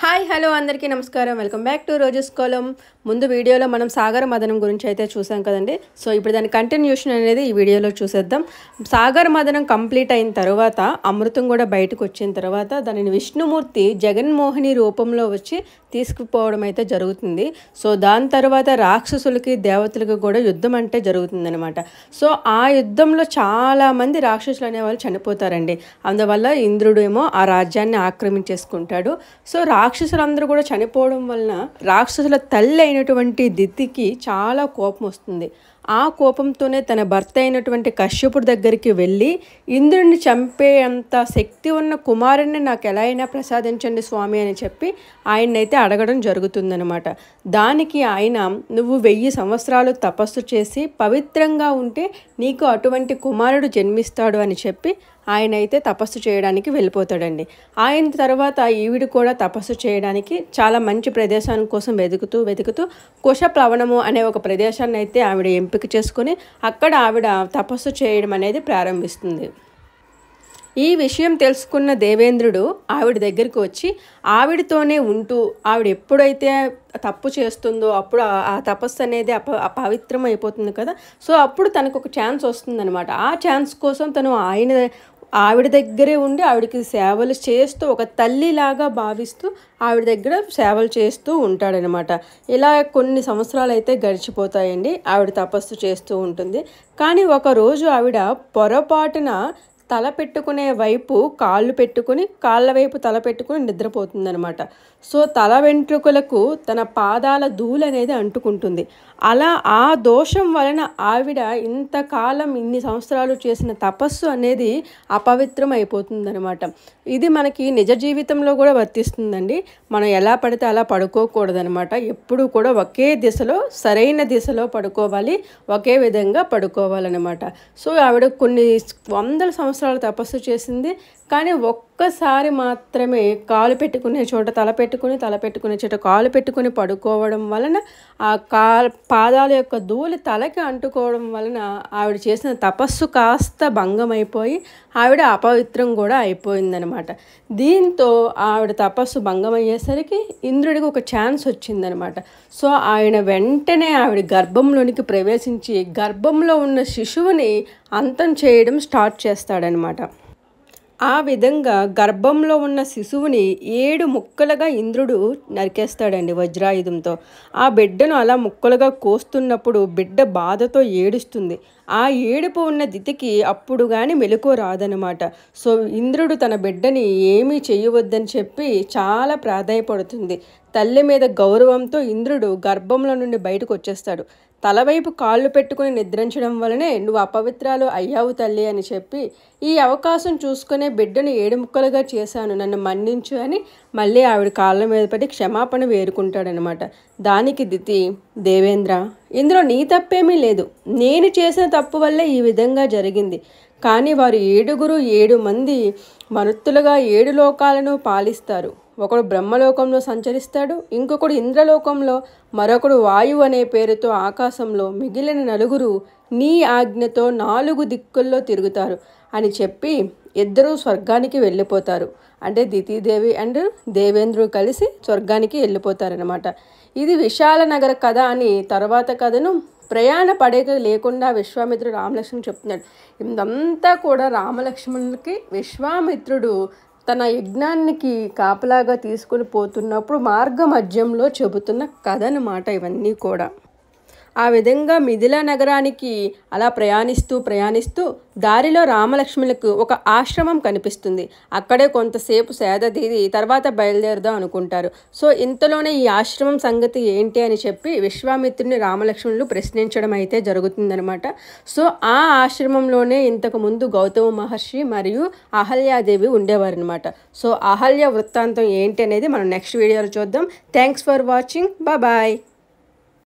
Hi hello అందరికీ నమస్కారం. Welcome back to roses కాలం. ముందు వీడియోలో మనం సాగర మదనం గురించి అయితే చూసాం కదండి. సో ఇప్పుడు దాని కంటిన్యూషన్ అనేది ఈ వీడియోలో చూసేద్దాం. సాగర మదనం కంప్లీట్ అయిన తర్వాత అమృతం కూడా బయటకు వచ్చిన తర్వాత దానిని విష్ణుమూర్తి జగన్మోహిని రూపంలో వచ్చి తీసుకుపోవడం అయితే జరుగుతుంది. సో దాని తర్వాత రాక్షసులకి దేవతలకు కూడా యుద్ధం అంటే జరుగుతుందనమాట. సో ఆ యుద్ధంలో చాలామంది రాక్షసులు అనేవాళ్ళు చనిపోతారండి. అందువల్ల ఇంద్రుడు ఏమో ఆ రాజ్యాన్ని ఆక్రమించేసుకుంటాడు. సో రాక్షసులందరూ కూడా చనిపోవడం వలన రాక్షసుల తల్లి అయినటువంటి దితికి చాలా కోపం వస్తుంది. ఆ కోపంతోనే తన భర్త అయినటువంటి కశ్యపుడి దగ్గరికి వెళ్ళి ఇంద్రుడిని చంపేంత శక్తి ఉన్న కుమారుడిని నాకు ఎలా అయినా ప్రసాదించండి స్వామి అని చెప్పి ఆయన్నైతే అడగడం జరుగుతుందనమాట. దానికి ఆయన నువ్వు 1000 సంవత్సరాలు తపస్సు చేసి పవిత్రంగా ఉంటే నీకు అటువంటి కుమారుడు జన్మిస్తాడు అని చెప్పి ఆయన అయితే తపస్సు చేయడానికి వెళ్ళిపోతాడండి. ఆయన తర్వాత ఈవిడ కూడా తపస్సు చేయడానికి చాలా మంచి ప్రదేశాల కోసం వెతుకుతూ కుశప్లవనము అనే ఒక ప్రదేశాన్ని అయితే ఆవిడ ఎంపిక చేసుకుని అక్కడ ఆవిడ తపస్సు చేయడం అనేది ప్రారంభిస్తుంది. ఈ విషయం తెలుసుకున్న దేవేంద్రుడు ఆవిడ దగ్గరికి వచ్చి ఆవిడతోనే ఉంటూ ఆవిడ ఎప్పుడైతే తప్పు చేస్తుందో అప్పుడు ఆ తపస్సు అనేది అపవిత్రం అయిపోతుంది కదా. సో అప్పుడు తనకు ఒక ఛాన్స్ వస్తుందన్నమాట. ఆ ఛాన్స్ కోసం తను ఆవిడ దగ్గరే ఉండి ఆవిడకి సేవలు చేస్తూ ఒక తల్లిలాగా భావిస్తూ ఆవిడ దగ్గర సేవలు చేస్తూ ఉంటాడనమాట. ఇలా కొన్ని సంవత్సరాలు అయితే గడిచిపోతాయండి. ఆవిడ తపస్సు చేస్తూ ఉంటుంది. కానీ ఒకరోజు ఆవిడ పొరపాటున తల పెట్టుకునే వైపు కాళ్ళు పెట్టుకుని కాళ్ళ వైపు తల పెట్టుకుని నిద్రపోతుందనమాట. సో తల వెంట్రుకలకు తన పాదాల ధూళి అనేది అంటుకుంటుంది. అలా ఆ దోషం వలన ఆవిడ ఇంతకాలం ఇన్ని సంవత్సరాలు చేసిన తపస్సు అనేది అపవిత్రం అయిపోతుందనమాట. ఇది మనకి నిజ జీవితంలో కూడా వర్తిస్తుందండి. మనం ఎలా పడితే అలా పడుకోకూడదనమాట. ఎప్పుడు కూడా ఒకే దిశలో సరైన దిశలో పడుకోవాలి, ఒకే విధంగా పడుకోవాలన్నమాట. సో ఆవిడ కొన్ని వందల సంవత్సరాలు తపస్సు చేసింది. కానీ ఒక్కసారి మాత్రమే కాలు పెట్టుకునే చోట తల పెట్టుకునే చోట కాలు పెట్టుకుని పడుకోవడం వలన ఆ పాదాల యొక్క ధూళి తలకి అంటుకోవడం వలన ఆవిడ చేసిన తపస్సు కాస్త భంగం అయిపోయి ఆవిడ అపవిత్రం కూడా అయిపోయిందనమాట. దీంతో ఆవిడ తపస్సు భంగం అయ్యేసరికి ఇంద్రుడికి ఒక ఛాన్స్ వచ్చిందనమాట. సో ఆయన వెంటనే ఆవిడ గర్భంలోనికి ప్రవేశించి గర్భంలో ఉన్న శిశువుని అంతం చేయడం స్టార్ట్ చేస్తాడనమాట. ఆ విధంగా గర్భంలో ఉన్న శిశువుని 7 ముక్కలుగా ఇంద్రుడు నరికేస్తాడండి వజ్రాయుధంతో. ఆ బిడ్డను అలా ముక్కలుగా కోస్తున్నప్పుడు బిడ్డ బాధతో ఏడుస్తుంది. ఆ ఏడుపు ఉన్న దితికి అప్పుడు కానీ మెలకువ రాదనమాట. సో ఇంద్రుడు తన బిడ్డని ఏమీ చేయవద్దని చెప్పి చాలా ప్రాధాయపడుతుంది. తల్లి మీద గౌరవంతో ఇంద్రుడు గర్భంలో నుండి బయటకు వచ్చేస్తాడు. తలవైపు కాళ్ళు పెట్టుకుని నిద్రించడం వలనే నువ్వు అపవిత్రాలు అయ్యావు తల్లి అని చెప్పి ఈ అవకాశం చూసుకునే బిడ్డను 7 ముక్కలుగా చేశాను, నన్ను మన్నించు అని మళ్ళీ ఆవిడ కాళ్ళ మీద పడి క్షమాపణ వేరుకుంటాడనమాట. దానికి దితి, దేవేంద్ర, ఇందులో నీ తప్పేమీ లేదు, నేను చేసిన తప్పు వల్లే ఈ విధంగా జరిగింది. కానీ వారు 7 మంది మనుత్తులుగా 7 లోకాలను పాలిస్తారు. ఒకడు బ్రహ్మలోకంలో సంచరిస్తాడు, ఇంకొకడు ఇంద్రలోకంలో, మరొకడు వాయువు అనే పేరుతో ఆకాశంలో, మిగిలిన 4 నీ ఆజ్ఞతో 4 దిక్కుల్లో తిరుగుతారు అని చెప్పి 2 స్వర్గానికి వెళ్ళిపోతారు. అంటే దితీదేవి అండ్ దేవేంద్రుడు కలిసి స్వర్గానికి వెళ్ళిపోతారనమాట. ఇది విశాల నగర కథ అని తర్వాత కథను ప్రయాణ పడేక లేకుండా విశ్వామిత్రుడు రామలక్ష్మణుడు చెప్తున్నాడు. ఇదంతా కూడా రామలక్ష్మణులకి విశ్వామిత్రుడు తన యజ్ఞానికి కాపలాగా తీసుకుని పోతున్నప్పుడు మార్గ మధ్యంలో చెబుతున్న కథ అన్నమాట ఇవన్నీ కూడా. ఆ విధంగా మిథిలా నగరానికి అలా ప్రయాణిస్తూ దారిలో రామలక్ష్మణులకు ఒక ఆశ్రమం కనిపిస్తుంది. అక్కడే కొంతసేపు సేదతీరి తర్వాత బయలుదేరదాం అనుకుంటారు. సో ఇంతలోనే ఈ ఆశ్రమం సంగతి ఏంటి అని చెప్పి విశ్వామిత్రుని రామలక్ష్మణులు ప్రశ్నించడం అయితే జరుగుతుందనమాట. సో ఆ ఆశ్రమంలోనే ఇంతకుముందు గౌతమ మహర్షి మరియు అహల్యాదేవి ఉండేవారు అనమాట. సో అహల్య వృత్తాంతం ఏంటి అనేది మనం నెక్స్ట్ వీడియోలో చూద్దాం. Thanks for watching. బాయ్.